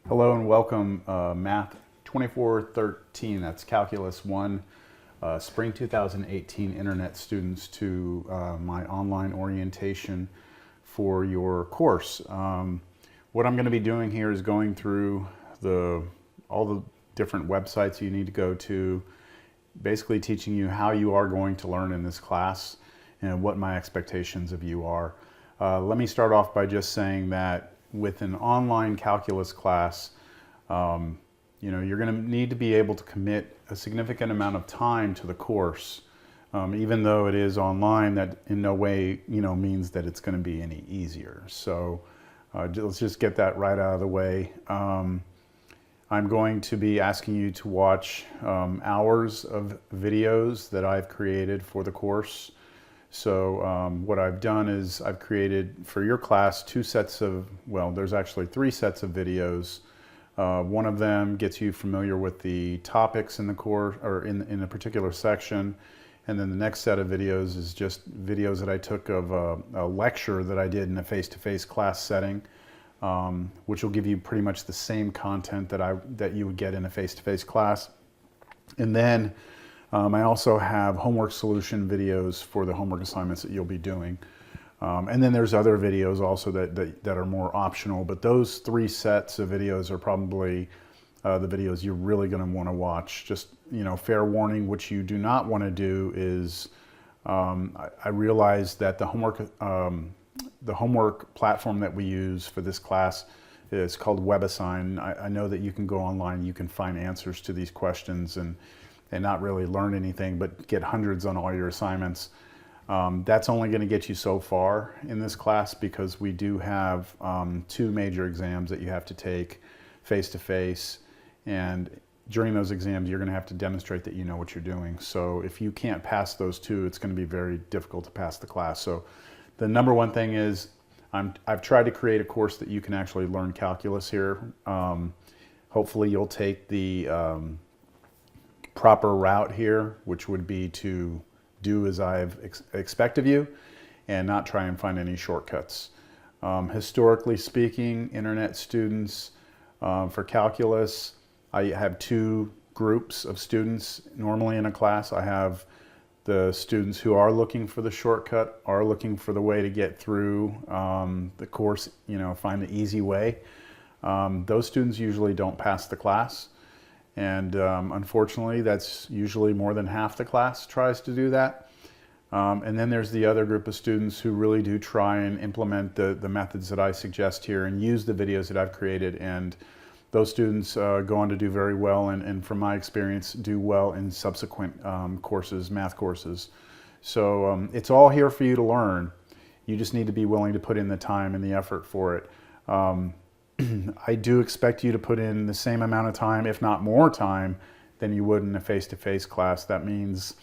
Hello and welcome, Math 2413, that's Calculus 1, Spring 2018 Internet students to my online orientation for your course. What I'm going to be doing here is going through all the different websites you need to go to, basically teaching you how you are going to learn in this class and what my expectations of you are. Let me start off by just saying that with an online calculus class, you're going to need to be able to commit a significant amount of time to the course. Even though it is online, that in no way means that it's going to be any easier. So let's just get that right out of the way. I'm going to be asking you to watch hours of videos that I've created for the course. So what I've done is I've created for your class there's actually 3 sets of videos. One of them gets you familiar with the topics in the course or in a particular section. And then the next set of videos is just videos that I took of a lecture that I did in a face-to-face class setting, which will give you pretty much the same content that you would get in a face-to-face class. And then I also have homework solution videos for the homework assignments that you'll be doing. And then there's other videos also that are more optional, but those 3 sets of videos are probably the videos you're really going to want to watch. Just, fair warning, what you do not want to do is, I realize that the homework platform that we use for this class is called WebAssign. I know that you can go online, you can find answers to these questions and not really learn anything, but get hundreds on all your assignments. That's only going to get you so far in this class because we do have 2 major exams that you have to take face-to-face, and during those exams you're going to have to demonstrate that you know what you're doing. So if you can't pass those 2, it's going to be very difficult to pass the class. So the number one thing is I've tried to create a course that you can actually learn calculus here. Hopefully you'll take the proper route here, which would be to do as I've expect of you and not try and find any shortcuts. Historically speaking, internet students, for calculus, I have 2 groups of students. Normally in a class, I have the students who are looking for the shortcut, are looking for the way to get through the course, find the easy way. Those students usually don't pass the class. And unfortunately, that's usually more than half the class tries to do that. And then there's the other group of students who really do try and implement the methods that I suggest here and use the videos that I've created. And those students go on to do very well and from my experience, do well in subsequent courses, math courses. So it's all here for you to learn. You just need to be willing to put in the time and the effort for it. I do expect you to put in the same amount of time, if not more time, than you would in a face-to-face class. That means,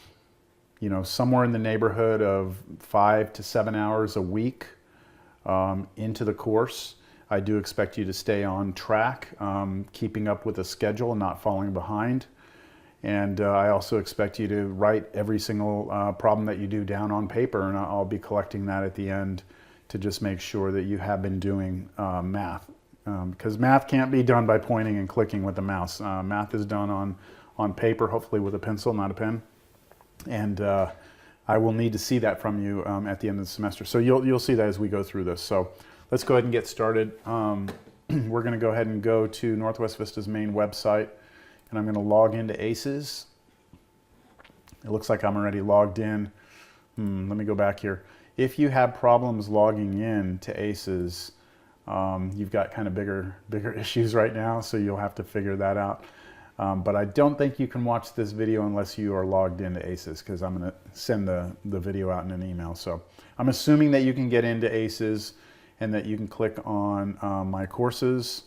somewhere in the neighborhood of 5 to 7 hours a week into the course. I do expect you to stay on track, keeping up with the schedule and not falling behind. And I also expect you to write every single problem that you do down on paper, and I'll be collecting that at the end to just make sure that you have been doing math. Because math can't be done by pointing and clicking with the mouse. Math is done on paper, hopefully with a pencil, not a pen. And I will need to see that from you at the end of the semester. So you'll see that as we go through this. So let's go ahead and get started. We're going to go ahead and go to Northwest Vista's main website, and I'm going to log into ACES. It looks like I'm already logged in. Let me go back here. If you have problems logging in to ACES, you've got kind of bigger issues right now, so you'll have to figure that out. But I don't think you can watch this video unless you are logged into ACES, because I'm going to send the video out in an email. So I'm assuming that you can get into ACES and that you can click on my courses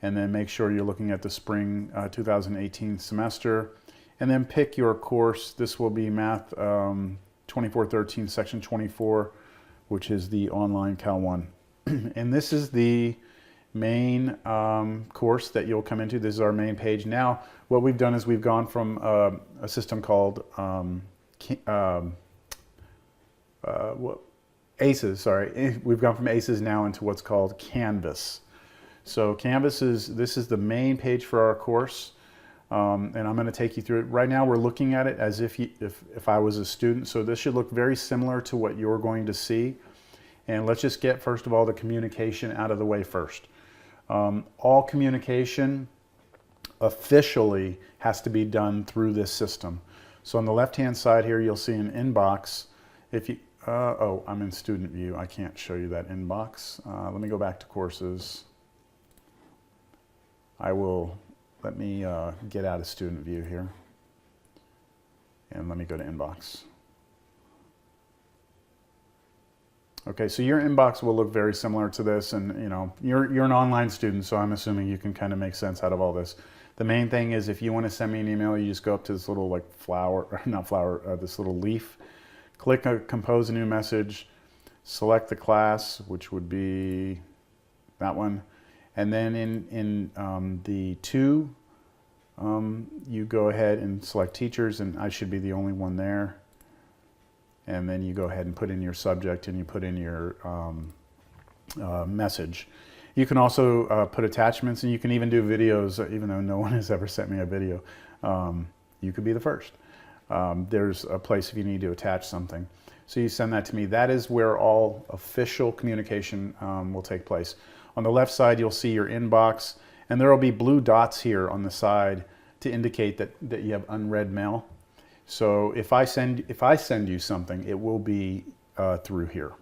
and then make sure you're looking at the spring 2018 semester and then pick your course. This will be Math 2413 section 24, which is the online Cal 1. And this is the main course that you'll come into. This is our main page. Now, what we've done is we've gone from a system called ACES, sorry. We've gone from ACES now into what's called Canvas. So Canvas this is the main page for our course. And I'm going to take you through it. Right now we're looking at it as if I was a student. So this should look very similar to what you're going to see. And let's just get, first of all, the communication out of the way first. All communication officially has to be done through this system. So on the left-hand side here, you'll see an inbox. If you, oh, I'm in Student View. I can't show you that inbox. Let me go back to Courses. Let me get out of Student View here. And let me go to Inbox. Okay, so your inbox will look very similar to this, and you know, you're an online student, so I'm assuming you can kind of make sense out of all this. The main thing is if you want to send me an email, you just go up to this little like flower, or not flower, this little leaf, click compose a new message, select the class, which would be that one, and then in the to, you go ahead and select teachers, and I should be the only one there. And then you go ahead and put in your subject and you put in your message. You can also put attachments, and you can even do videos, even though no one has ever sent me a video. You could be the first. There's a place if you need to attach something. So you send that to me. That is where all official communication will take place. On the left side, you'll see your inbox, and there will be blue dots here on the side to indicate that you have unread mail. So if I send you something, it will be through here.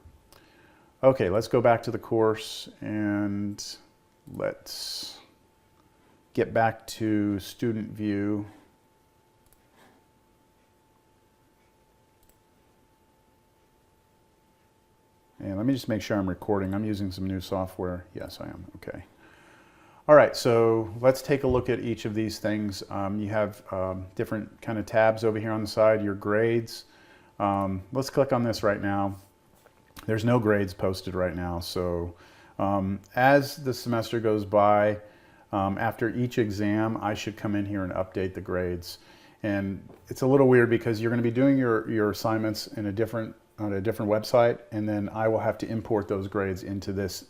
Okay, let's go back to the course and let's get back to Student View. And let me just make sure I'm recording. I'm using some new software. Yes, I am. Okay. All right, so let's take a look at each of these things. You have different kind of tabs over here on the side, your grades. Let's click on this right now. There's no grades posted right now, so as the semester goes by, after each exam, I should come in here and update the grades. And it's a little weird because you're going to be doing your assignments in on a different website, and then I will have to import those grades into this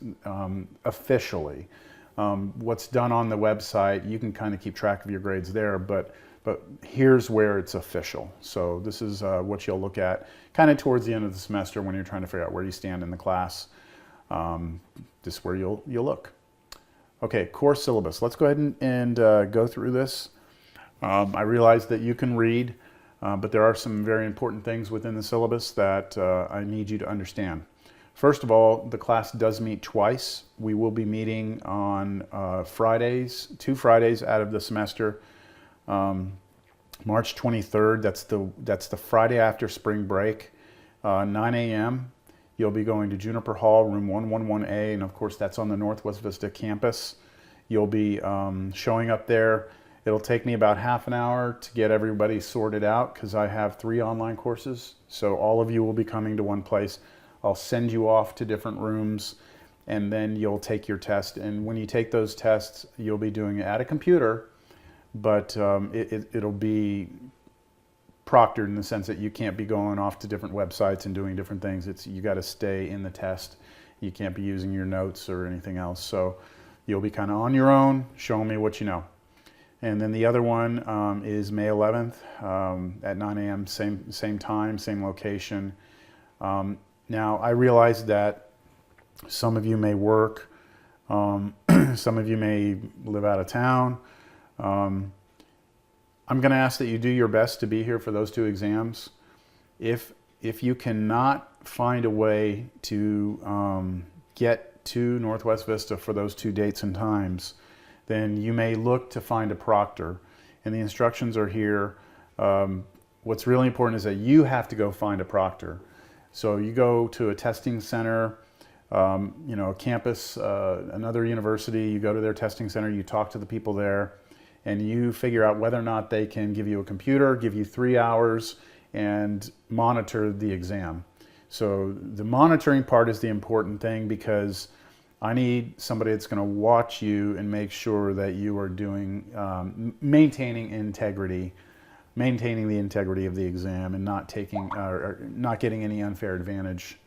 officially. What's done on the website, you can kind of keep track of your grades there, but here's where it's official. So this is what you'll look at kind of towards the end of the semester when you're trying to figure out where you stand in the class. This is where you'll look. Okay, course syllabus. Let's go ahead and go through this. I realize that you can read, but there are some very important things within the syllabus that I need you to understand. First of all, the class does meet twice. We will be meeting on Fridays, 2 Fridays out of the semester. March 23rd, that's the Friday after spring break, 9 a.m. You'll be going to Juniper Hall, room 111A, and of course that's on the Northwest Vista campus. You'll be showing up there. It'll take me about half an hour to get everybody sorted out because I have 3 online courses. So all of you will be coming to one place. I'll send you off to different rooms, and then you'll take your test. And when you take those tests, you'll be doing it at a computer, but it'll be proctored in the sense that you can't be going off to different websites and doing different things. You got to stay in the test. You can't be using your notes or anything else. So you'll be kind of on your own, showing me what you know. And then the other one is May 11th at 9 a.m., same time, same location. Now, I realize that some of you may work, some of you may live out of town. I'm going to ask that you do your best to be here for those 2 exams. If you cannot find a way to get to Northwest Vista for those 2 dates and times, then you may look to find a proctor. And the instructions are here. What's really important is that you have to go find a proctor. So you go to a testing center, you know, a campus, another university, you go to their testing center, you talk to the people there, and you figure out whether or not they can give you a computer, give you 3 hours, and monitor the exam. So the monitoring part is the important thing because I need somebody that's going to watch you and make sure that you are doing, maintaining the integrity of the exam and not taking or not getting any unfair advantage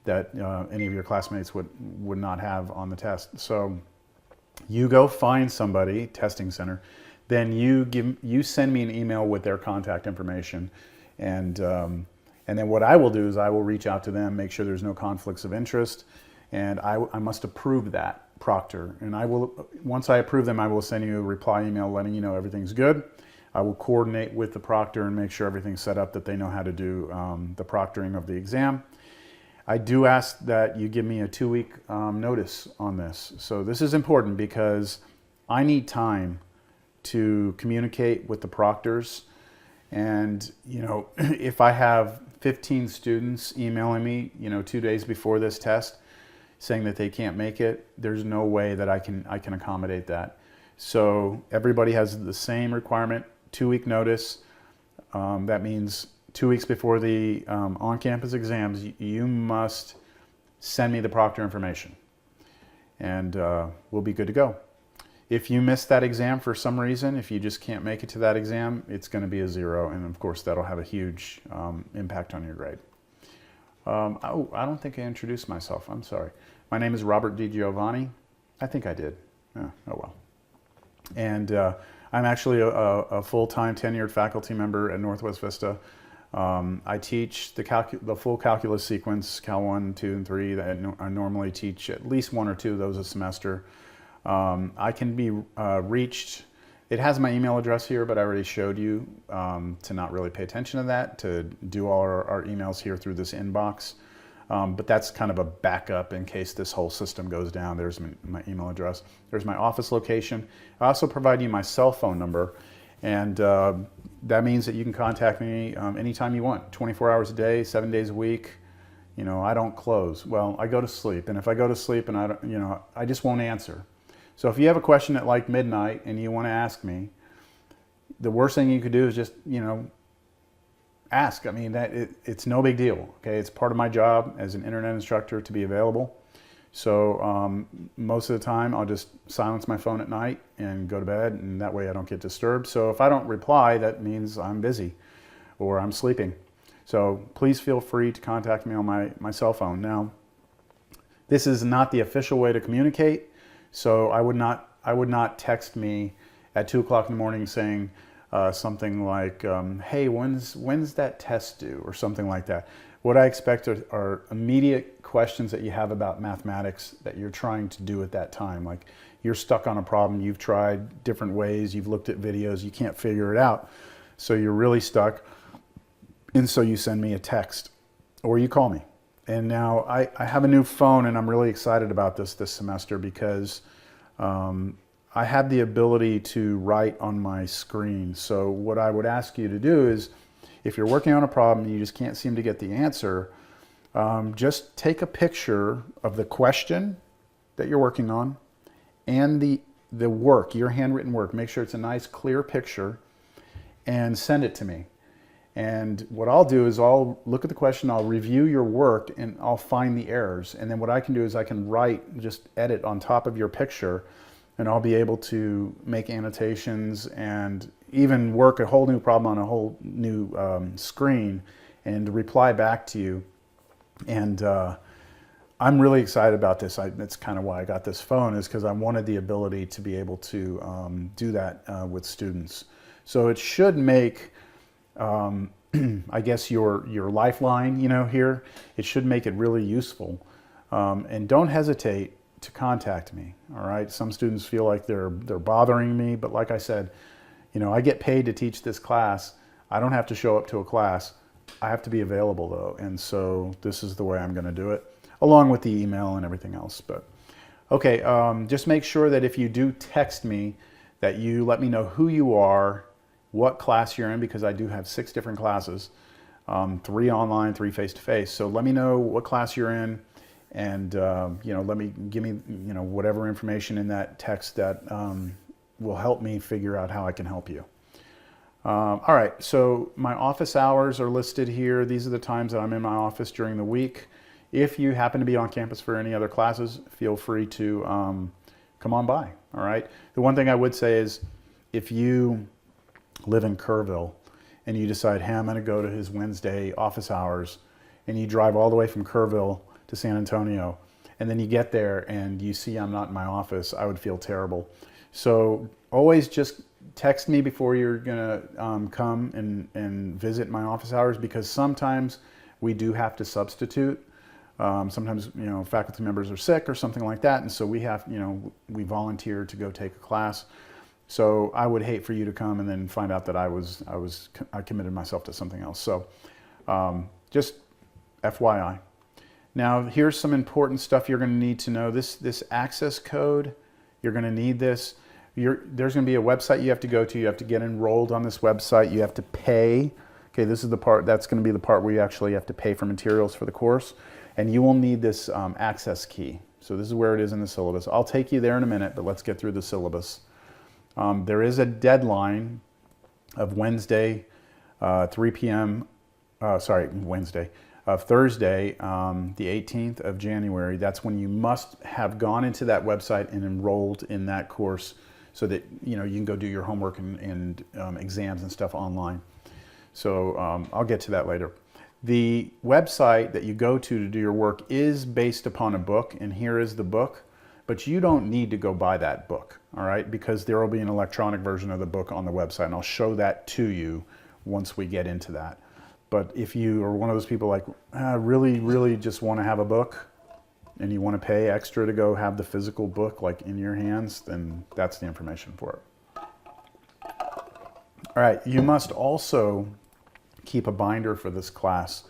that any of your classmates would not have on the test. So You go find somebody, testing center, then you send me an email with their contact information, and then what I will do is I will reach out to them, make sure there's no conflicts of interest, and I must approve that proctor. And once I approve them, I will send you a reply email letting you know everything's good. I will coordinate with the proctor and make sure everything's set up that they know how to do the proctoring of the exam. I do ask that you give me a 2-week notice on this. So this is important because I need time to communicate with the proctors. And, if I have 15 students emailing me, 2 days before this test saying that they can't make it, there's no way that I can accommodate that. So everybody has the same requirement, 2-week notice. That means 2 weeks before the on-campus exams, you must send me the proctor information, and we'll be good to go. If you miss that exam for some reason, if you just can't make it to that exam, it's going to be a 0, and of course that'll have a huge impact on your grade. Oh, I don't think I introduced myself. I'm sorry. My name is Robert DiGiovanni. I think I did. Oh well. And I'm actually a full-time tenured faculty member at Northwest Vista. I teach the full calculus sequence, Cal 1, 2, and 3. That I normally teach at least 1 or 2 of those a semester. I can be reached. It has my email address here, but I already showed you to not really pay attention to that, to do all our emails here through this inbox. But that's kind of a backup in case this whole system goes down. There's my email address. There's my office location. I also provide you my cell phone number, and that means that you can contact me anytime you want, 24 hours a day, 7 days a week. I don't close. Well, I go to sleep, and if I go to sleep and I just won't answer. So if you have a question at like midnight and you want to ask me, the worst thing you could do is just, ask. I mean, it's no big deal. Okay, it's part of my job as an internet instructor to be available. So most of the time I'll just silence my phone at night and go to bed, and that way I don't get disturbed. So if I don't reply, that means I'm busy or I'm sleeping. So please feel free to contact me on my cell phone. Now, this is not the official way to communicate. So I would not text me at 2 o'clock in the morning saying something like, hey, when's that test due, or something like that. What I expect are immediate questions that you have about mathematics that you're trying to do at that time. Like you're stuck on a problem, you've tried different ways, you've looked at videos, you can't figure it out. So you're really stuck. And so you send me a text or you call me. And now I have a new phone, and I'm really excited about this semester because I have the ability to write on my screen. So what I would ask you to do is, if you're working on a problem and you just can't seem to get the answer, just take a picture of the question that you're working on and the work, your handwritten work. Make sure it's a nice clear picture and send it to me. And what I'll do is I'll look at the question, I'll review your work, and I'll find the errors. And then what I can do is I can just edit on top of your picture, and I'll be able to make annotations and even work a whole new problem on a whole new screen and reply back to you. And I'm really excited about this. That's kind of why I got this phone, is because I wanted the ability to be able to do that with students. So it should make I guess your lifeline, here, it should make it really useful. And don't hesitate to contact me. All right. Some students feel like they're bothering me, but like I said, I get paid to teach this class. I don't have to show up to a class. I have to be available though. And so this is the way I'm going to do it, along with the email and everything else. But okay. Just make sure that if you do text me, that you let me know who you are, what class you're in, because I do have 6 different classes, 3 online, 3 face-to-face. So let me know what class you're in, and give me whatever information in that text that will help me figure out how I can help you. All right, so my office hours are listed here. These are the times that I'm in my office during the week. If you happen to be on campus for any other classes, feel free to come on by. All right. The one thing I would say is, if you live in Kerrville and you decide, hey, I'm going to go to his Wednesday office hours, and you drive all the way from Kerrville to San Antonio, and then you get there and you see I'm not in my office, I would feel terrible. So always just text me before you're gonna come and visit my office hours, because sometimes we do have to substitute. Sometimes, you know, faculty members are sick or something like that, and so we have, you know, we volunteer to go take a class. So I would hate for you to come and then find out that I committed myself to something else. So just FYI. Now here's some important stuff you're going to need to know. This access code, you're going to need this. There's going to be a website you have to go to. You have to get enrolled on this website. You have to pay. Okay, this is the part, that's going to be the part where you actually have to pay for materials for the course. And you will need this access key. So this is where it is in the syllabus. I'll take you there in a minute, but let's get through the syllabus. There is a deadline of Wednesday, 3 p.m. Thursday, the 18th of January. That's when you must have gone into that website and enrolled in that course, so that you can go do your homework and exams and stuff online. So I'll get to that later. The website that you go to do your work is based upon a book, and here is the book, but you don't need to go buy that book, all right? Because there will be an electronic version of the book on the website, and I'll show that to you once we get into that. But if you are one of those people like, really just want to have a book, and you want to pay extra to go have the physical book like in your hands, then that's the information for it. All right, you must also keep a binder for this class.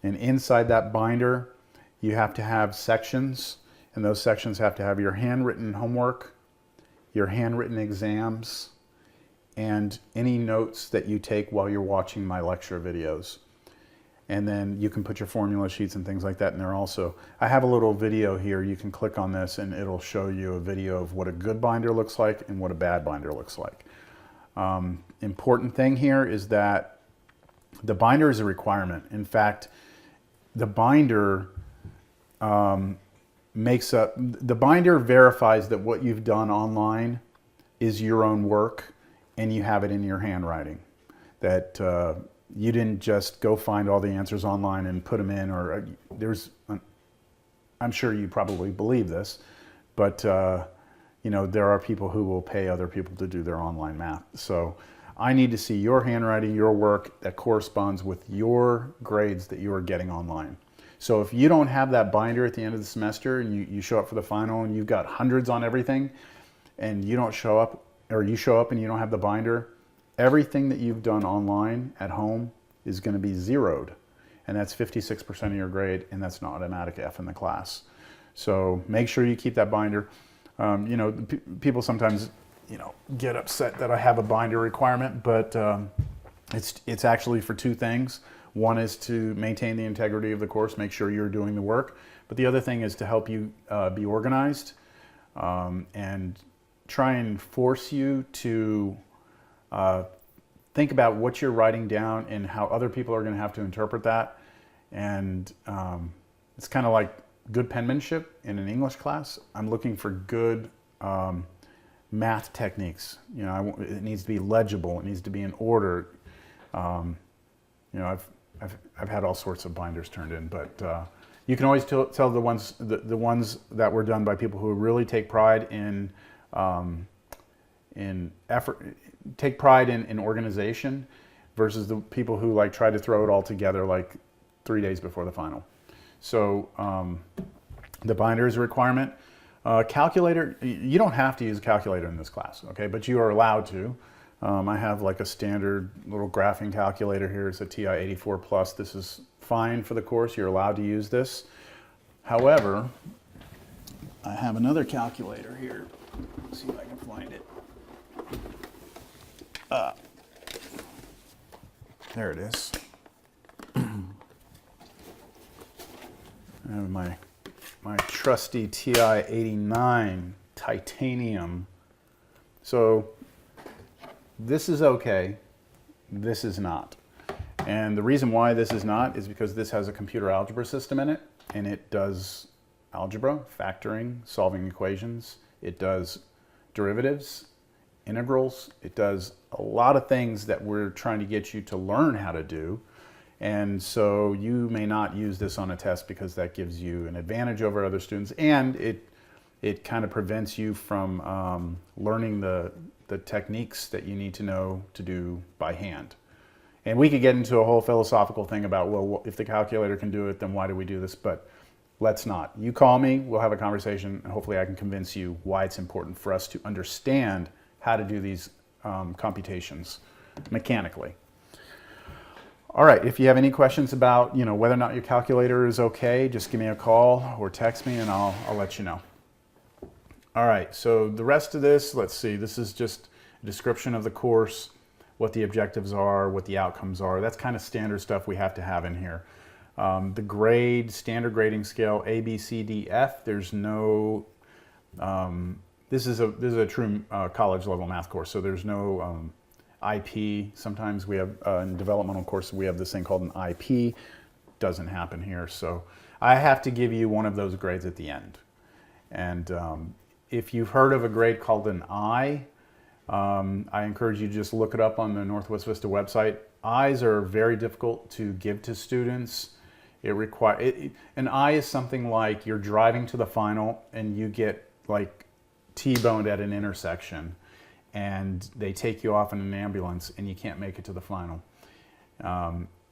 And inside that binder, you have to have sections, and those sections have to have your handwritten homework, your handwritten exams, and any notes that you take while you're watching my lecture videos. And then you can put your formula sheets and things like that in there also. I have a little video here. You can click on this and it'll show you a video of what a good binder looks like and what a bad binder looks like. Important thing here is that the binder is a requirement. In fact, the binder the binder verifies that what you've done online is your own work and you have it in your handwriting. That you didn't just go find all the answers online and put them in, or I'm sure you probably believe this, but there are people who will pay other people to do their online math. So I need to see your handwriting, your work that corresponds with your grades that you are getting online. So if you don't have that binder at the end of the semester and you show up for the final and you've got hundreds on everything and you don't show up, or you show up and you don't have the binder, everything that you've done online at home is going to be zeroed. And that's 56% of your grade, and that's an automatic F in the class. So make sure you keep that binder. People sometimes get upset that I have a binder requirement, but it's actually for two things. One is to maintain the integrity of the course, make sure you're doing the work. But the other thing is to help you be organized and try and force you to think about what you're writing down and how other people are going to have to interpret that. And it's kind of like good penmanship in an English class. I'm looking for good math techniques. It needs to be legible. It needs to be in order. I've had all sorts of binders turned in, but you can always tell the ones that were done by people who really take pride in effort, take pride in organization, versus the people who like try to throw it all together like 3 days before the final. So the binder is a requirement. Calculator, you don't have to use a calculator in this class, okay, but you are allowed to. I have like a standard little graphing calculator here. It's a TI-84 Plus. This is fine for the course. You're allowed to use this. However, I have another calculator here. Let's see if I can find it. There it is. I have my trusty TI-89 titanium. So this is okay, this is not. And the reason why this is not is because this has a computer algebra system in it, and it does algebra, factoring, solving equations. It does derivatives, integrals. It does a lot of things that we're trying to get you to learn how to do. And so you may not use this on a test because that gives you an advantage over other students, and it kind of prevents you from learning the techniques that you need to know to do by hand. And we could get into a whole philosophical thing about, well, if the calculator can do it, then why do we do this? But let's not. You call me, we'll have a conversation, and hopefully I can convince you why it's important for us to understand how to do these computations mechanically. All right, if you have any questions about, whether or not your calculator is okay, just give me a call or text me and I'll let you know. All right, so the rest of this, let's see, this is just a description of the course, what the objectives are, what the outcomes are. That's kind of standard stuff we have to have in here. The grade, standard grading scale, A, B, C, D, F, there's no, this is a true college level math course, so there's no IP. Sometimes we have, in developmental courses, we have this thing called an IP. Doesn't happen here, so I have to give you one of those grades at the end. And if you've heard of a grade called an I encourage you to just look it up on the Northwest Vista website. I's are very difficult to give to students. An I is something like you're driving to the final and you get like T-boned at an intersection and they take you off in an ambulance and you can't make it to the final.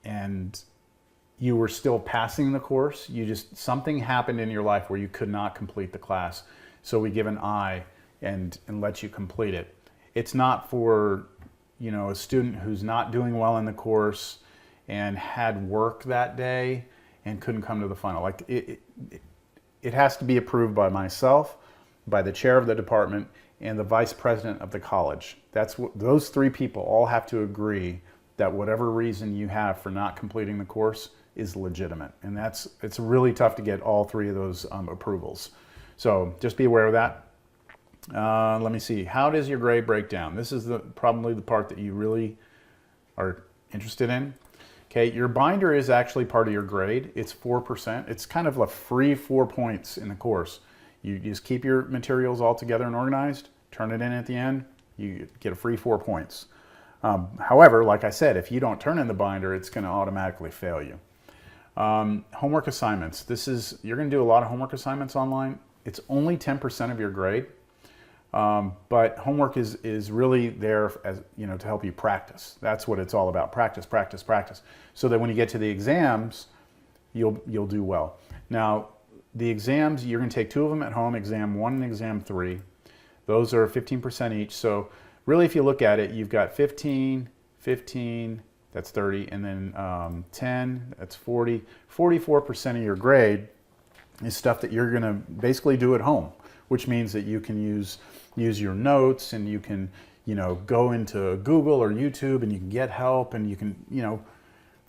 And you were still passing the course. Something happened in your life where you could not complete the class. So we give an I and let you complete it. It's not for, a student who's not doing well in the course and had work that day and couldn't come to the final. Like it has to be approved by myself, by the chair of the department, and the vice president of the college. Those three people all have to agree that whatever reason you have for not completing the course is legitimate. And it's really tough to get all three of those approvals. So just be aware of that. Let me see. How does your grade break down? This is probably the part that you really are interested in. Okay, your binder is actually part of your grade. It's 4%. It's kind of a free 4 points in the course. You just keep your materials all together and organized, turn it in at the end, you get a free 4 points. However, like I said, if you don't turn in the binder, it's going to automatically fail you. Homework assignments. You're going to do a lot of homework assignments online. It's only 10% of your grade, but homework is really there as to help you practice. That's what it's all about: practice, practice, practice. So that when you get to the exams, you'll do well. Now, the exams, you're going to take 2 of them at home: exam 1 and exam 3. Those are 15% each. So really, if you look at it, you've got 15, 15. That's 30, and then 10. That's 40. 44% of your grade is stuff that you're going to basically do at home, which means that you can use your notes, and you can go into Google or YouTube, and you can get help, and you can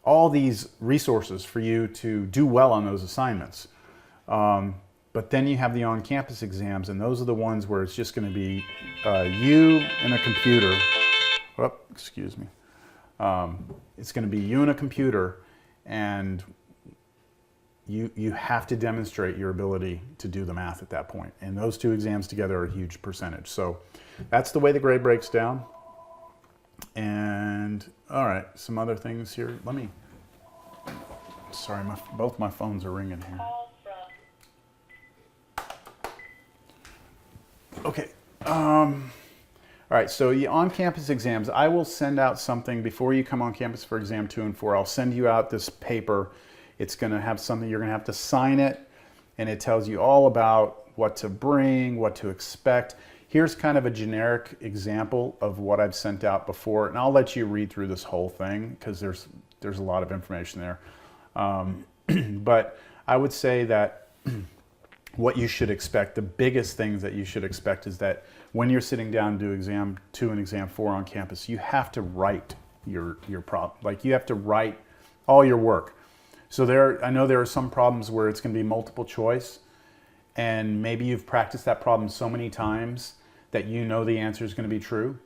all these resources for you to do well on those assignments. But then you have the on-campus exams, and those are the ones where it's just going to be you and a computer. Oh, excuse me. It's going to be you and a computer, and you have to demonstrate your ability to do the math at that point. And those 2 exams together are a huge percentage. So that's the way the grade breaks down. And all right, some other things here. Sorry, both my phones are ringing here. Okay. All right, so the on-campus exams, I will send out something before you come on campus for exam 2 and 4. I'll send you out this paper. It's going to have something, you're going to have to sign it, and it tells you all about what to bring, what to expect. Here's kind of a generic example of what I've sent out before, and I'll let you read through this whole thing because there's a lot of information there. But I would say that what you should expect, the biggest things that you should expect is that when you're sitting down to do exam 2 and exam 4 on campus, you have to write your problem. Like, you have to write all your work. So I know there are some problems where it's going to be multiple choice, and maybe you've practiced that problem so many times that you know the answer is going to be true,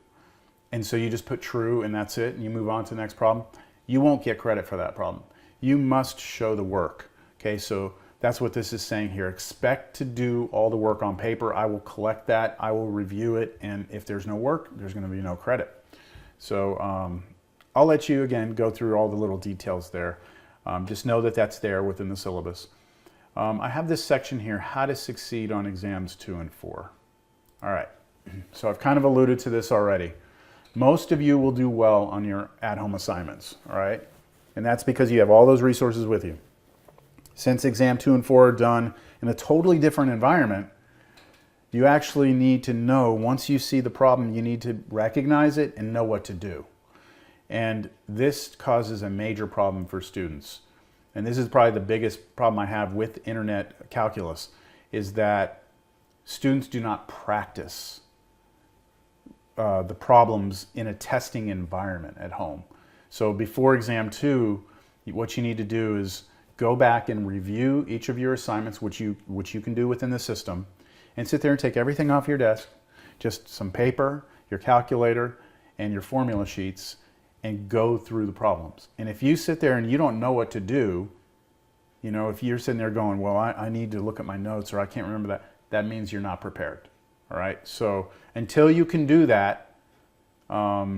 and so you just put true and that's it, and you move on to the next problem. You won't get credit for that problem. You must show the work. Okay, so that's what this is saying here. Expect to do all the work on paper. I will collect that, I will review it, and if there's no work, there's going to be no credit. So I'll let you, again, go through all the little details there. Just know that that's there within the syllabus. I have this section here, how to succeed on exams 2 and 4. All right, so I've kind of alluded to this already. Most of you will do well on your at-home assignments, all right? And that's because you have all those resources with you. Since exam 2 and 4 are done in a totally different environment, you actually need to know, once you see the problem, you need to recognize it and know what to do. And this causes a major problem for students. And this is probably the biggest problem I have with internet calculus, is that students do not practice the problems in a testing environment at home. So before exam 2, what you need to do is go back and review each of your assignments, which you can do within the system, and sit there and take everything off your desk, just some paper, your calculator, and your formula sheets, and go through the problems. And if you sit there and you don't know what to do, you know, if you're sitting there going, well, I need to look at my notes, or I can't remember that, that means you're not prepared. All right, so until you can do that, I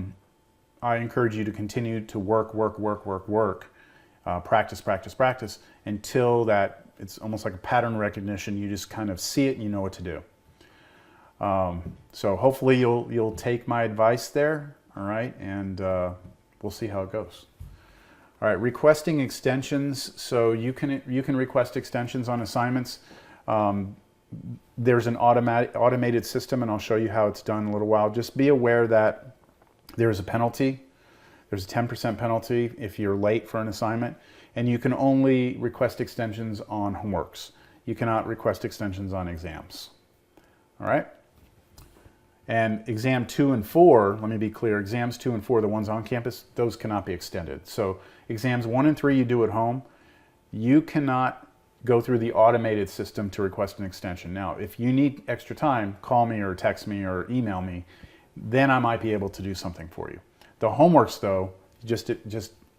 encourage you to continue to work, practice, until that it's almost like a pattern recognition. You just kind of see it and you know what to do. So hopefully you'll take my advice there, all right, and we'll see how it goes. All right, requesting extensions. So you can request extensions on assignments. There's an automated system, and I'll show you how it's done in a little while. Just be aware that there's a penalty. There's a 10% penalty if you're late for an assignment, and you can only request extensions on homeworks. You cannot request extensions on exams. All right? And exam 2 and 4, let me be clear, exams 2 and 4, the ones on campus, those cannot be extended. So exams 1 and 3 you do at home. You cannot go through the automated system to request an extension. Now, if you need extra time, call me or text me or email me, then I might be able to do something for you. The homeworks, though, just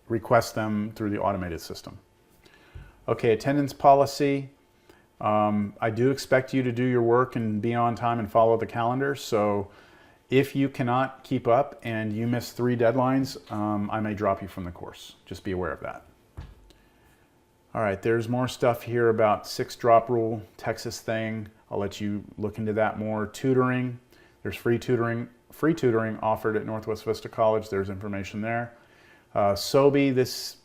request them through the automated system. Okay, attendance policy. I do expect you to do your work and be on time and follow the calendar. So if you cannot keep up and you miss 3 deadlines, I may drop you from the course. Just be aware of that. All right, there's more stuff here about 6-drop rule, Texas thing. I'll let you look into that more. Tutoring, there's free tutoring offered at Northwest Vista College. There's information there. SOBI, this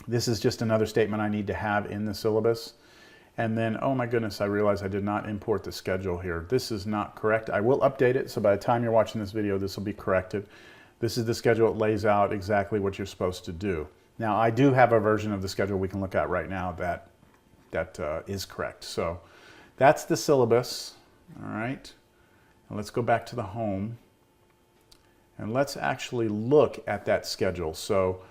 is just another statement I need to have in the syllabus. And then, oh my goodness, I realized I did not import the schedule here. This is not correct. I will update it, so by the time you're watching this video, this will be corrected. This is the schedule. It lays out exactly what you're supposed to do. Now, I do have a version of the schedule we can look at right now that is correct. So that's the syllabus, all right? And let's go back to the home, and let's actually look at that schedule. So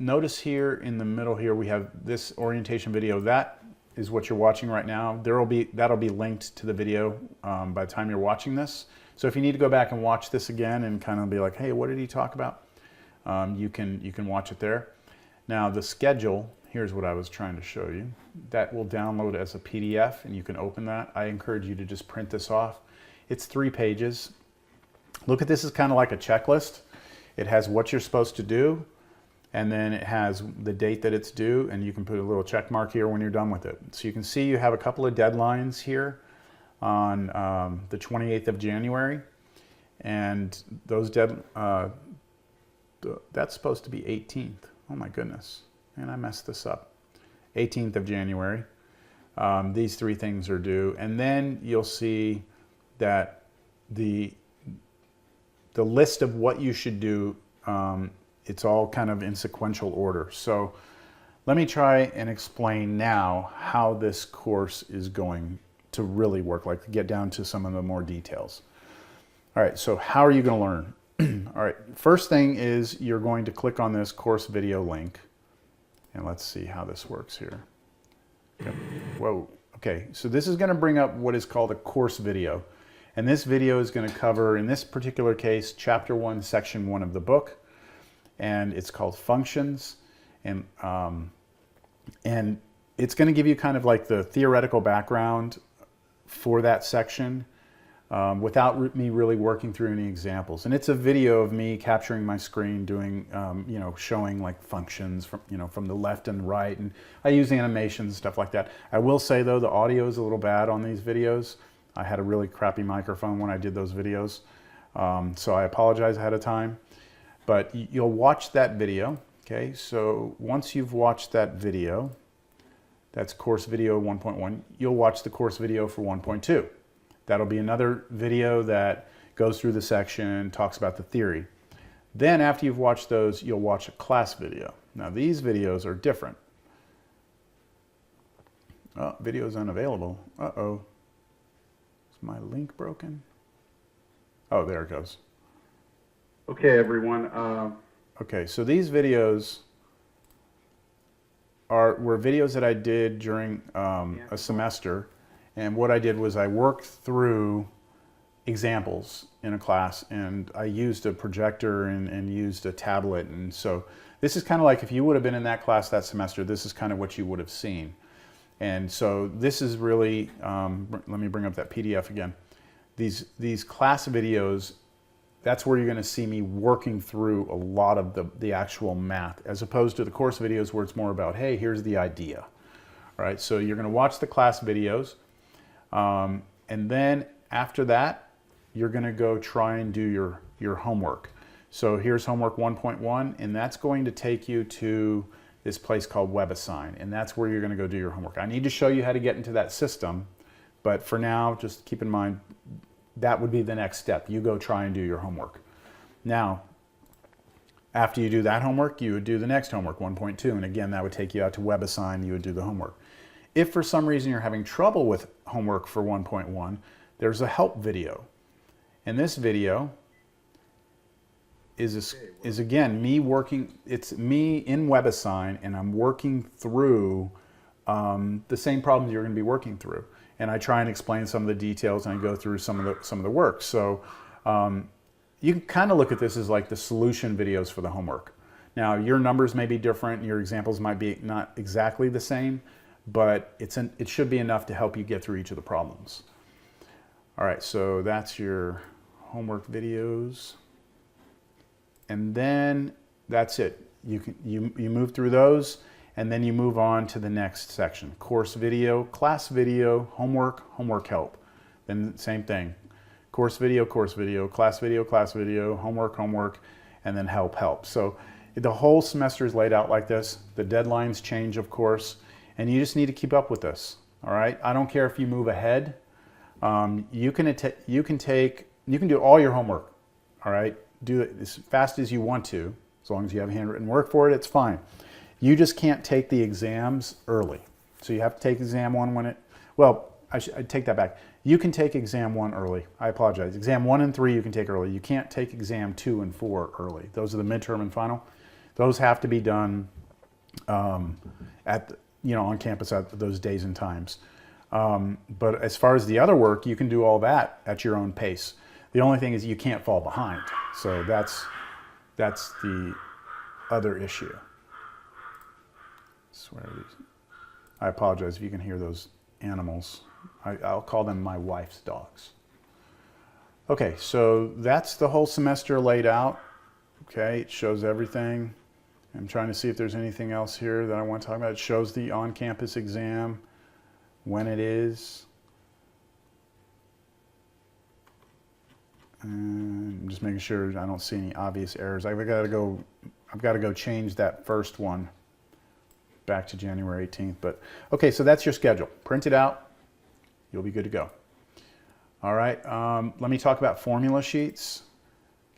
notice here in the middle here, we have this orientation video. That is what you're watching right now. That'll be linked to the video by the time you're watching this. So if you need to go back and watch this again and kind of be like, hey, what did he talk about? You can watch it there. Now the schedule, here's what I was trying to show you. That will download as a PDF, and you can open that. I encourage you to just print this off. It's 3 pages. Look at this as kind of like a checklist. It has what you're supposed to do, and then it has the date that it's due, and you can put a little check mark here when you're done with it. So you can see you have a couple of deadlines here on the 28th of January, and those that's supposed to be 18th. Oh my goodness, and I messed this up. 18th of January. These 3 things are due, and then you'll see that the list of what you should do, it's all kind of in sequential order. So let me try and explain now how this course is going to really work, like get down to some of the more details. All right, so how are you going to learn? All right, first thing is you're going to click on this course video link, and let's see how this works here. Yep. Whoa, okay, so this is going to bring up what is called a course video, and this video is going to cover, in this particular case, Chapter 1, Section 1 of the book, and it's called Functions, and it's going to give you kind of like the theoretical background for that section. without me really working through any examples. And it's a video of me capturing my screen, doing, you know, showing like functions from, you know, from the left and right, and I use animations, stuff like that. I will say though, the audio is a little bad on these videos. I had a really crappy microphone when I did those videos, so I apologize ahead of time. But you'll watch that video, okay? So once you've watched that video, that's course video 1.1, you'll watch the course video for 1.2. That'll be another video that goes through the section, talks about the theory. Then after you've watched those, you'll watch a class video. Now these videos are different. Oh, video's unavailable. Uh-oh. Is my link broken? Oh, there it goes. Okay, everyone. Okay, so these videos were videos that I did during a semester. And what I did was I worked through examples in a class, and I used a projector and used a tablet. And so this is kind of like if you would have been in that class that semester, this is kind of what you would have seen. And so this is really, let me bring up that PDF again. These class videos, that's where you're going to see me working through a lot of the actual math, as opposed to the course videos where it's more about, hey, here's the idea. All right, so you're going to watch the class videos. And then after that, you're going to go try and do your homework. So here's homework 1.1, and that's going to take you to this place called WebAssign, and that's where you're going to go do your homework. I need to show you how to get into that system, but for now, just keep in mind, that would be the next step. You go try and do your homework. Now, after you do that homework, you would do the next homework, 1.2, and again, that would take you out to WebAssign, you would do the homework. If for some reason you're having trouble with homework for 1.1, there's a help video. And this video is again me working, it's me in WebAssign, and I'm working through the same problems you're going to be working through. And I try and explain some of the details, and I go through some of the work. So you can kind of look at this as like the solution videos for the homework. Now your numbers may be different, your examples might be not exactly the same, but it should be enough to help you get through each of the problems. All right, so that's your homework videos. And then that's it. You move through those, and then you move on to the next section. Course video, class video, homework, homework help. Then same thing. Course video, class video, homework, homework, and then help, help. So the whole semester is laid out like this. The deadlines change, of course. And you just need to keep up with this, all right? I don't care if you move ahead. You can do all your homework, all right? Do it as fast as you want to, as long as you have handwritten work for it, it's fine. You just can't take the exams early. So you have to take exam one when I take that back. You can take exam 1 early. I apologize. Exam 1 and 3 you can take early. You can't take exam 2 and 4 early. Those are the midterm and final. Those have to be done on campus at those days and times. But as far as the other work, you can do all that at your own pace. The only thing is you can't fall behind. So that's the other issue. I apologize if you can hear those animals. I'll call them my wife's dogs. Okay, so that's the whole semester laid out. Okay, it shows everything. I'm trying to see if there's anything else here that I want to talk about. It shows the on-campus exam, when it is. And I'm just making sure I don't see any obvious errors. I've got to go change that first one back to January 18th. But okay, so that's your schedule. Print it out. You'll be good to go. All right, let me talk about formula sheets.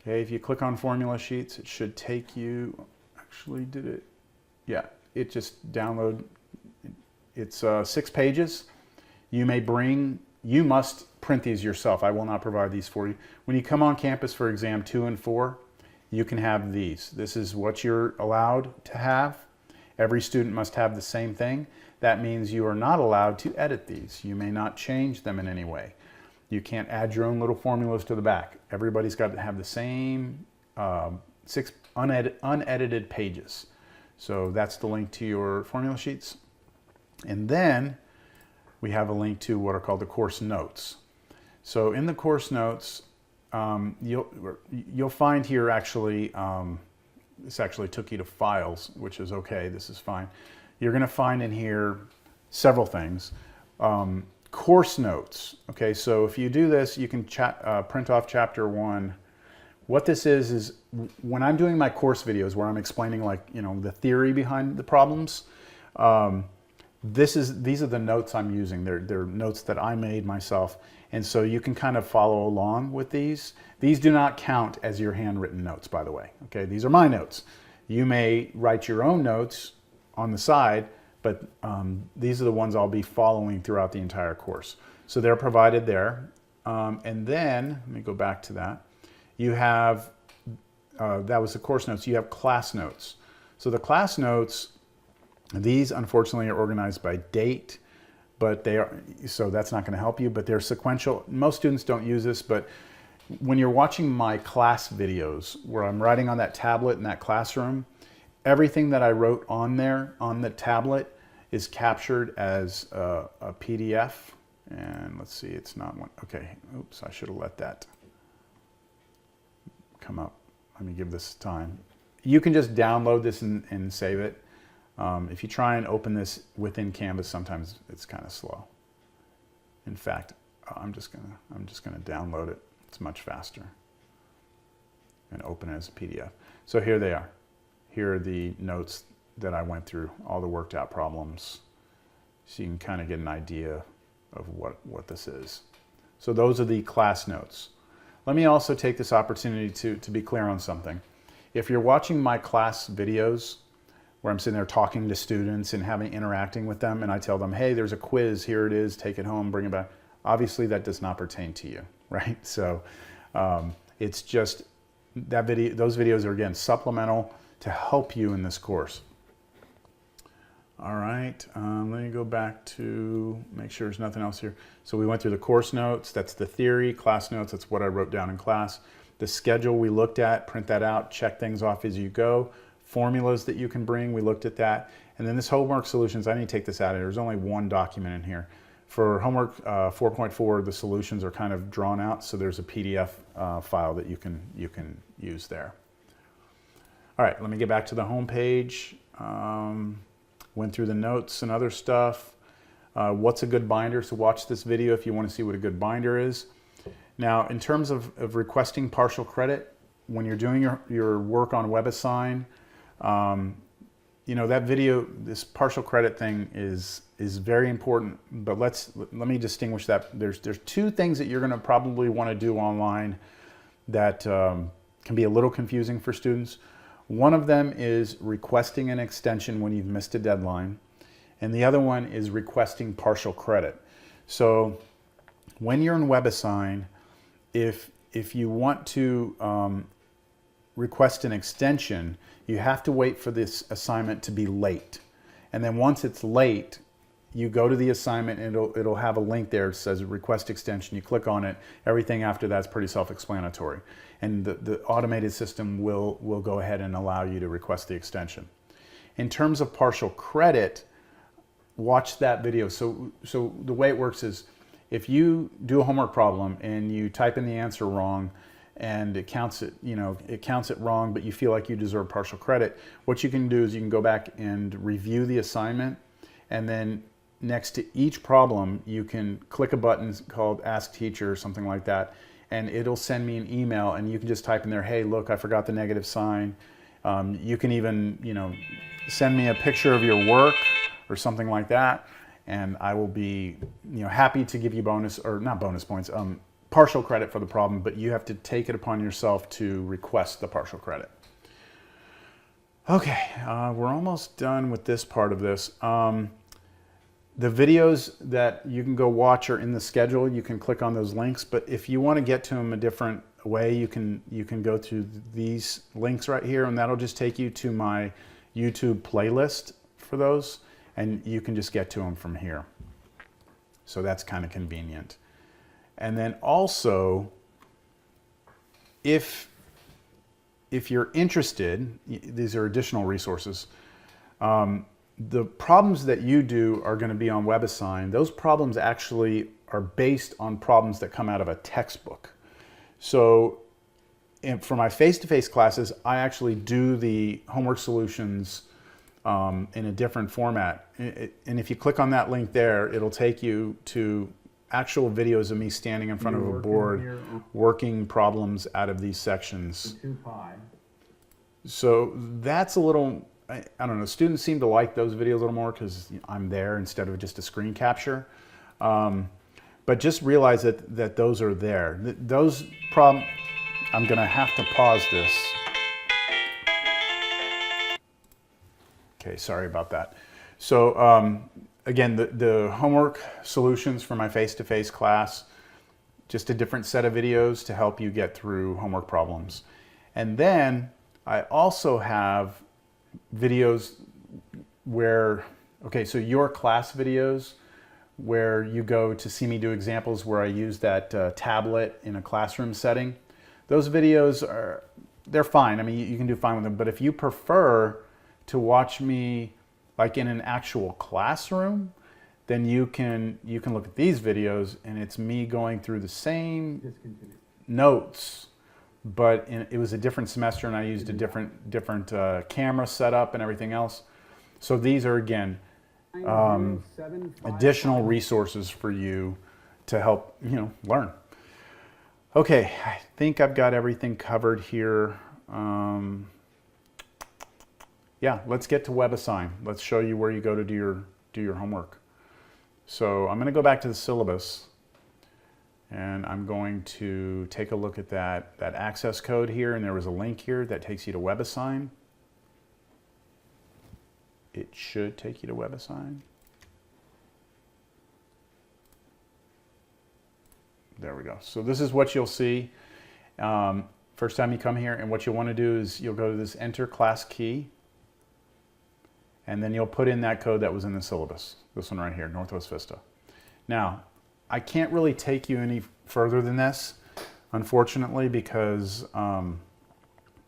Okay, if you click on formula sheets, it should take you, actually did it? Yeah, it just download. It's 6 pages. You must print these yourself. I will not provide these for you. When you come on campus for exam 2 and 4, you can have these. This is what you're allowed to have. Every student must have the same thing. That means you are not allowed to edit these. You may not change them in any way. You can't add your own little formulas to the back. Everybody's got to have the same 6 unedited pages. So that's the link to your formula sheets. And then we have a link to what are called the course notes. So in the course notes, you'll find here actually, this actually took you to files, which is okay, this is fine. You're going to find in here several things. Course notes, okay, so if you do this, you can print off chapter 1. What this is when I'm doing my course videos where I'm explaining, like, you know, the theory behind the problems, these are the notes I'm using. They're notes that I made myself, and so you can kind of follow along with these. These do not count as your handwritten notes, by the way. Okay, these are my notes. You may write your own notes on the side, but these are the ones I'll be following throughout the entire course. So they're provided there. And then, let me go back to that. You have, that was the course notes, you have class notes. So the class notes, these unfortunately are organized by date, but they are, so that's not going to help you, but they're sequential. Most students don't use this, but when you're watching my class videos where I'm writing on that tablet in that classroom, everything that I wrote on there, on the tablet, is captured as a PDF. And let's see, it's not one. Okay, oops, I should have let that come up. Let me give this time. You can just download this and save it. If you try and open this within Canvas, sometimes it's kind of slow. In fact, I'm just gonna download it. It's much faster. And open it as a PDF. So here they are. Here are the notes that I went through, all the worked out problems. So you can kind of get an idea of what this is. So those are the class notes. Let me also take this opportunity to be clear on something. If you're watching my class videos where I'm sitting there talking to students and interacting with them, and I tell them, hey, there's a quiz, here it is, take it home, bring it back. Obviously that does not pertain to you, right? So it's just that video, those videos are, again, supplemental to help you in this course. All right, let me go back to make sure there's nothing else here. So we went through the course notes, that's the theory. Class notes, that's what I wrote down in class. The schedule we looked at, print that out, check things off as you go. Formulas that you can bring, we looked at that. And then this homework solutions, I need to take this out of here. There's only one document in here. For homework 4.4, the solutions are kind of drawn out, so there's a PDF file that you can use there. All right, let me get back to the home page. Went through the notes and other stuff. What's a good binder? So watch this video if you want to see what a good binder is. Now, in terms of requesting partial credit, when you're doing your work on WebAssign, you know, that video, this partial credit thing is very important, but let me distinguish that. There's two things that you're going to probably want to do online that can be a little confusing for students. One of them is requesting an extension when you've missed a deadline, and the other one is requesting partial credit. So when you're in WebAssign, if you want to request an extension, you have to wait for this assignment to be late. And then once it's late, you go to the assignment and it'll have a link there that says request extension. You click on it. Everything after that's pretty self-explanatory. And the automated system will go ahead and allow you to request the extension. In terms of partial credit, watch that video. So the way it works is if you do a homework problem and you type in the answer wrong and it counts it, you know, it counts it wrong, but you feel like you deserve partial credit, what you can do is you can go back and review the assignment, and then next to each problem, you can click a button called Ask Teacher or something like that, and it'll send me an email, and you can just type in there, hey, look, I forgot the negative sign. You can even, you know, send me a picture of your work or something like that, and I will be, you know, happy to give you bonus, or not bonus points, partial credit for the problem, but you have to take it upon yourself to request the partial credit. Okay, we're almost done with this part of this. The videos that you can go watch are in the schedule. You can click on those links, but if you want to get to them a different way, you can go to these links right here, and that'll just take you to my YouTube playlist for those, and you can just get to them from here. So that's kind of convenient. And then also, if you're interested, these are additional resources. The problems that you do are going to be on WebAssign. Those problems actually are based on problems that come out of a textbook. So for my face-to-face classes, I actually do the homework solutions in a different format. And if you click on that link there, it'll take you to actual videos of me standing in front of a board, working problems out of these sections. So that's a little, I don't know, students seem to like those videos a little more because I'm there instead of just a screen capture. But just realize that those are there. Those problems, I'm gonna have to pause this. Okay, sorry about that. So again, the homework solutions for my face-to-face class, just a different set of videos to help you get through homework problems. And then I also have videos where, okay, so your class videos where you go to see me do examples where I use that tablet in a classroom setting. Those videos they're fine. I mean, you can do fine with them, but if you prefer to watch me like in an actual classroom, then you can look at these videos and it's me going through the same notes, but it was a different semester and I used a different camera setup and everything else. So these are, again, additional resources for you to help, learn. Okay, I think I've got everything covered here. Yeah, let's get to WebAssign. Let's show you where you go to do your homework. So I'm going to go back to the syllabus and I'm going to take a look at that access code here, and there was a link here that takes you to WebAssign. It should take you to WebAssign. There we go. So this is what you'll see first time you come here, and what you'll want to do is you'll go to this enter class key, and then you'll put in that code that was in the syllabus, this one right here, Northwest Vista. Now, I can't really take you any further than this, unfortunately, because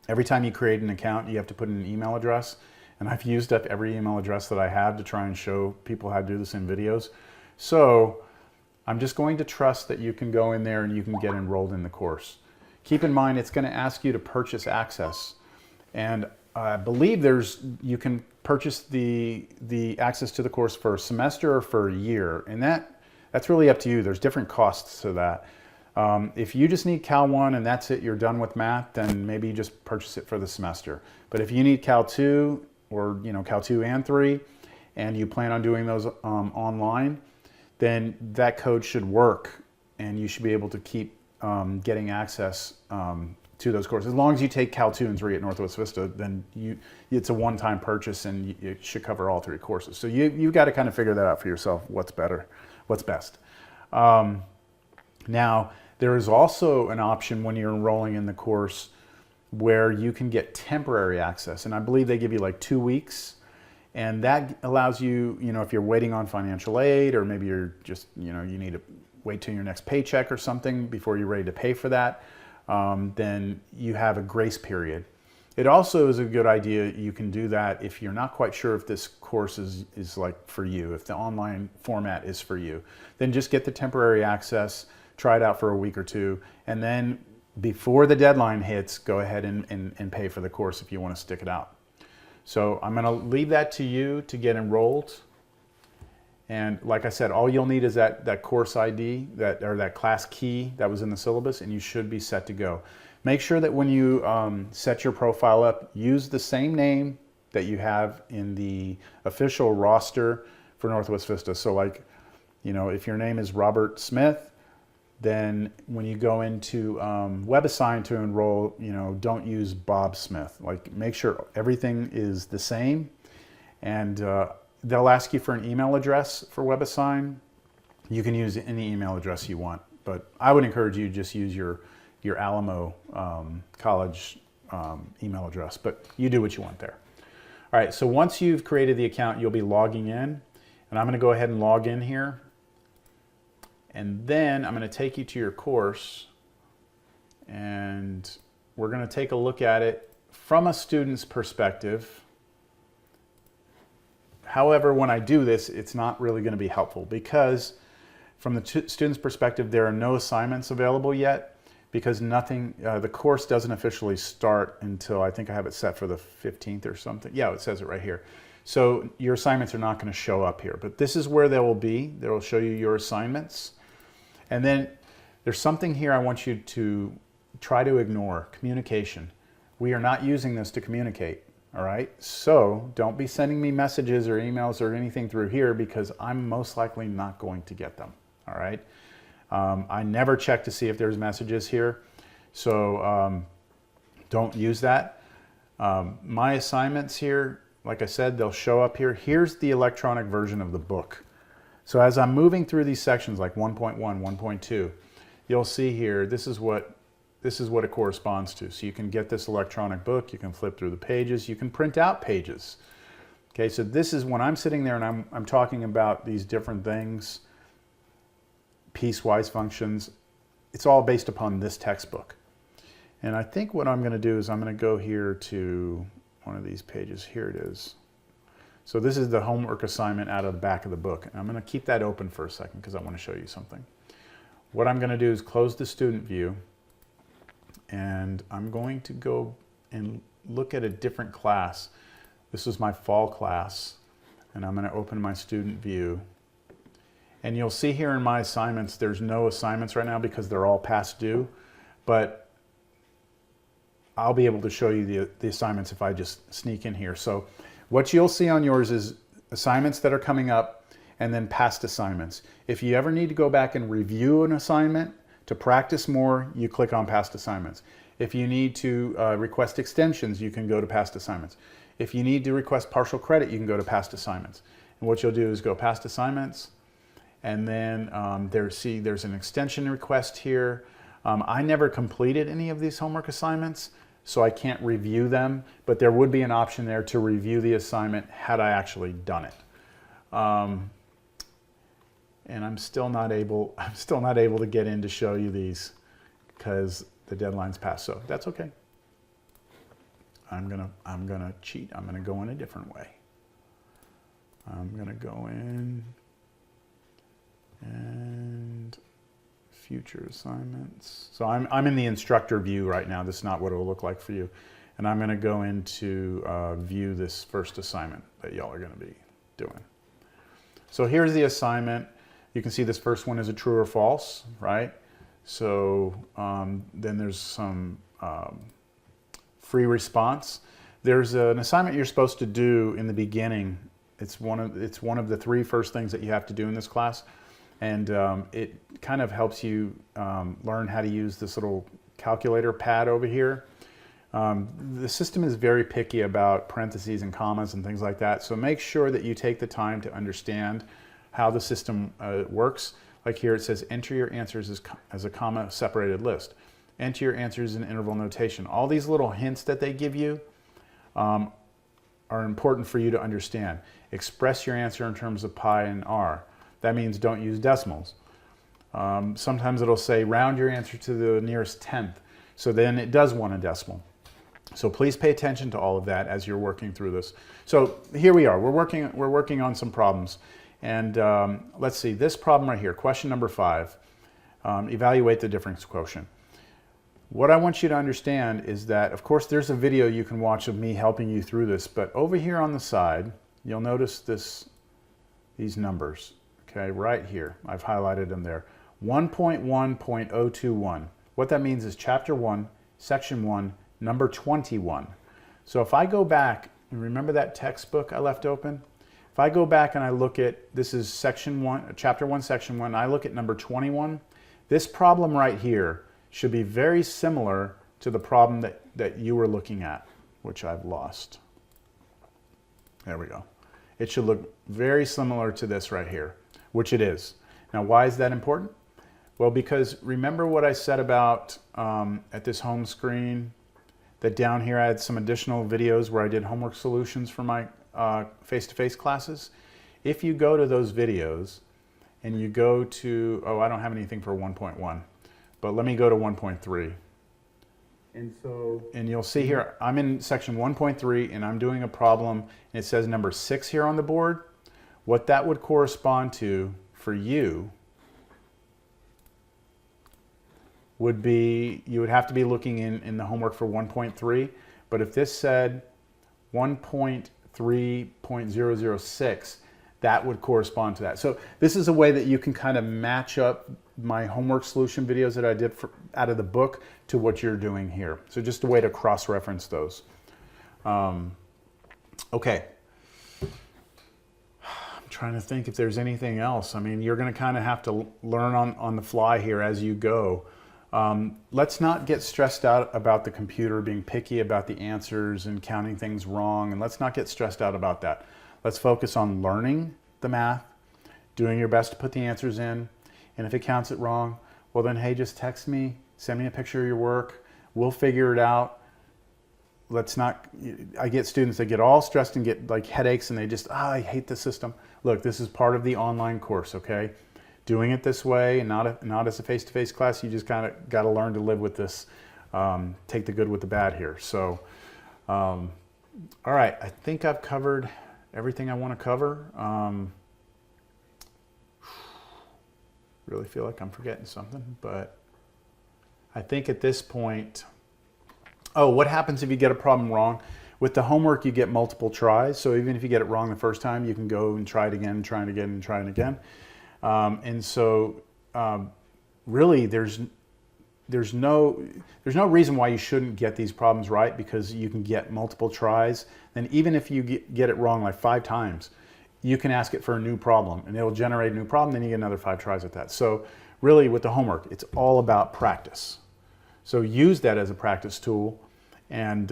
every time you create an account, you have to put in an email address, and I've used up every email address that I have to try and show people how to do this in videos. So I'm just going to trust that you can go in there and you can get enrolled in the course. Keep in mind, it's going to ask you to purchase access, and I believe you can purchase the access to the course for a semester or for a year, and that's really up to you. There's different costs to that. If you just need Cal 1 and that's it, you're done with math, then maybe you just purchase it for the semester. But if you need Cal 2 or Cal 2 and 3, and you plan on doing those online, then that code should work and you should be able to keep getting access to those courses. As long as you take Cal 2 and 3 at Northwest Vista, then it's a one-time purchase and it should cover all 3 courses. So you've got to kind of figure that out for yourself, what's better, what's best. Now, there is also an option when you're enrolling in the course where you can get temporary access, and I believe they give you like 2 weeks, and that allows you, if you're waiting on financial aid, or maybe you're just, you need to wait till your next paycheck or something before you're ready to pay for that, then you have a grace period. It also is a good idea, you can do that if you're not quite sure if this course is like for you, if the online format is for you. Then just get the temporary access, try it out for a week or 2, and then before the deadline hits, go ahead and pay for the course if you want to stick it out. So I'm going to leave that to you to get enrolled. And like I said, all you'll need is that course ID, or that class key that was in the syllabus, and you should be set to go. Make sure that when you set your profile up, use the same name that you have in the official roster for Northwest Vista. So like, if your name is Robert Smith, then when you go into WebAssign to enroll, don't use Bob Smith. Like, make sure everything is the same, and they'll ask you for an email address for WebAssign. You can use any email address you want, but I would encourage you to just use your Alamo college email address, but you do what you want there. All right, so once you've created the account, you'll be logging in, and I'm going to go ahead and log in here. And then I'm going to take you to your course, and we're going to take a look at it from a student's perspective. However, when I do this, it's not really going to be helpful because from the student's perspective, there are no assignments available yet because nothing, the course doesn't officially start until, I think I have it set for the 15th or something. Yeah, it says it right here. So your assignments are not going to show up here, but this is where they will be. They will show you your assignments. And then there's something here I want you to try to ignore, communication. We are not using this to communicate, all right? So don't be sending me messages or emails or anything through here because I'm most likely not going to get them, all right? I never check to see if there's messages here, so don't use that. My assignments here, like I said, they'll show up here. Here's the electronic version of the book. So as I'm moving through these sections like 1.1, 1.2, you'll see here, this is what it corresponds to. So you can get this electronic book, you can flip through the pages, you can print out pages. Okay, so this is when I'm sitting there and I'm talking about these different things, piecewise functions, it's all based upon this textbook. And I think what I'm going to do is I'm going to go here to one of these pages. Here it is. So this is the homework assignment out of the back of the book. And I'm going to keep that open for a second because I want to show you something. What I'm going to do is close the student view. And I'm going to go and look at a different class. This is my fall class. And I'm going to open my student view. And you'll see here in my assignments, there's no assignments right now because they're all past due. But I'll be able to show you the assignments if I just sneak in here. So what you'll see on yours is assignments that are coming up and then past assignments. If you ever need to go back and review an assignment to practice more, you click on past assignments. If you need to request extensions, you can go to past assignments. If you need to request partial credit, you can go to past assignments. And what you'll do is go past assignments, and then there's an extension request here. I never completed any of these homework assignments, so I can't review them, but there would be an option there to review the assignment had I actually done it. And I'm still not able to get in to show you these because the deadline's passed, so that's okay. I'm gonna cheat. I'm gonna go in a different way. I'm gonna go in and future assignments. So I'm in the instructor view right now. This is not what it will look like for you. And I'm going to go into view this first assignment that y'all are going to be doing. So here's the assignment. You can see this first one is a true or false, right? So then there's some free response. There's an assignment you're supposed to do in the beginning. It's one of the three first things that you have to do in this class. And it kind of helps you learn how to use this little calculator pad over here. The system is very picky about parentheses and commas and things like that. So make sure that you take the time to understand how the system works. Like here it says, enter your answers as a comma separated list. Enter your answers in interval notation. All these little hints that they give you are important for you to understand. Express your answer in terms of pi and r. That means don't use decimals. Sometimes it'll say round your answer to the nearest tenth. So then it does want a decimal. So please pay attention to all of that as you're working through this. So here we are. We're working on some problems. And let's see, this problem right here, question number 5, evaluate the difference quotient. What I want you to understand is that, of course, there's a video you can watch of me helping you through this, but over here on the side, you'll notice these numbers. Okay, right here, I've highlighted them there. 1.1.021. What that means is chapter 1, section 1, number 21. So if I go back, and remember that textbook I left open? If I go back and I look at, this is section 1, chapter 1, section 1, I look at number 21, this problem right here should be very similar to the problem that you were looking at, which I've lost. There we go. It should look very similar to this right here, which it is. Now, why is that important? Well, because remember what I said about at this home screen, that down here I had some additional videos where I did homework solutions for my face-to-face classes. If you go to those videos and you go to, oh, I don't have anything for 1.1, but let me go to 1.3. And you'll see here, I'm in section 1.3 and I'm doing a problem and it says number 6 here on the board. What that would correspond to for you would be, you would have to be looking in the homework for 1.3, but if this said 1.3.006, that would correspond to that. So this is a way that you can kind of match up my homework solution videos that I did out of the book to what you're doing here. So just a way to cross-reference those. Okay. I'm trying to think if there's anything else. I mean, you're going to kind of have to learn on the fly here as you go. Let's not get stressed out about the computer being picky about the answers and counting things wrong, and let's not get stressed out about that. Let's focus on learning the math, doing your best to put the answers in, and if it counts it wrong, well then, hey, just text me, send me a picture of your work, we'll figure it out. Let's not, I get students that get all stressed and get like headaches and they just, I hate the system. Look, this is part of the online course, okay? Doing it this way and not as a face-to-face class, you just kind of got to learn to live with this, take the good with the bad here. So, all right, I think I've covered everything I want to cover. Really feel like I'm forgetting something, but I think at this point, oh, what happens if you get a problem wrong? With the homework, you get multiple tries. So even if you get it wrong the first time, you can go and try it again, try it again, and try it again. And so really there's no reason why you shouldn't get these problems right, because you can get multiple tries. And even if you get it wrong like 5 times, you can ask it for a new problem and it'll generate a new problem. Then you get another 5 tries at that. So really with the homework, it's all about practice. So use that as a practice tool, and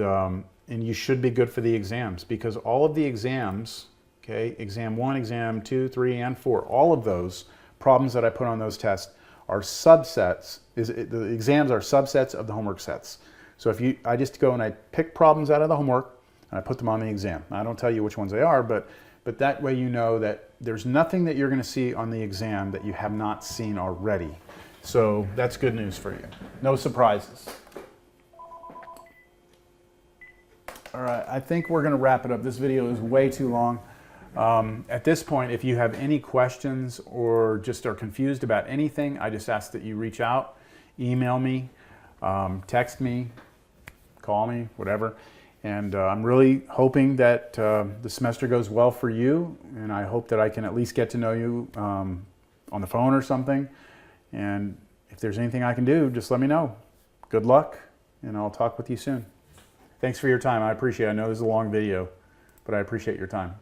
you should be good for the exams, because all of the exams, okay, exam 1, exam 2, 3, and 4, all of those problems that I put on those tests are subsets. The exams are subsets of the homework sets. So if I just go and I pick problems out of the homework and I put them on the exam. I don't tell you which ones they are, but that way you know that there's nothing that you're going to see on the exam that you have not seen already. So that's good news for you. No surprises. All right, I think we're going to wrap it up. This video is way too long. At this point, if you have any questions or just are confused about anything, I just ask that you reach out, email me, text me, call me, whatever. And I'm really hoping that the semester goes well for you, and I hope that I can at least get to know you on the phone or something. And if there's anything I can do, just let me know. Good luck, and I'll talk with you soon. Thanks for your time. I appreciate it. I know this is a long video, but I appreciate your time.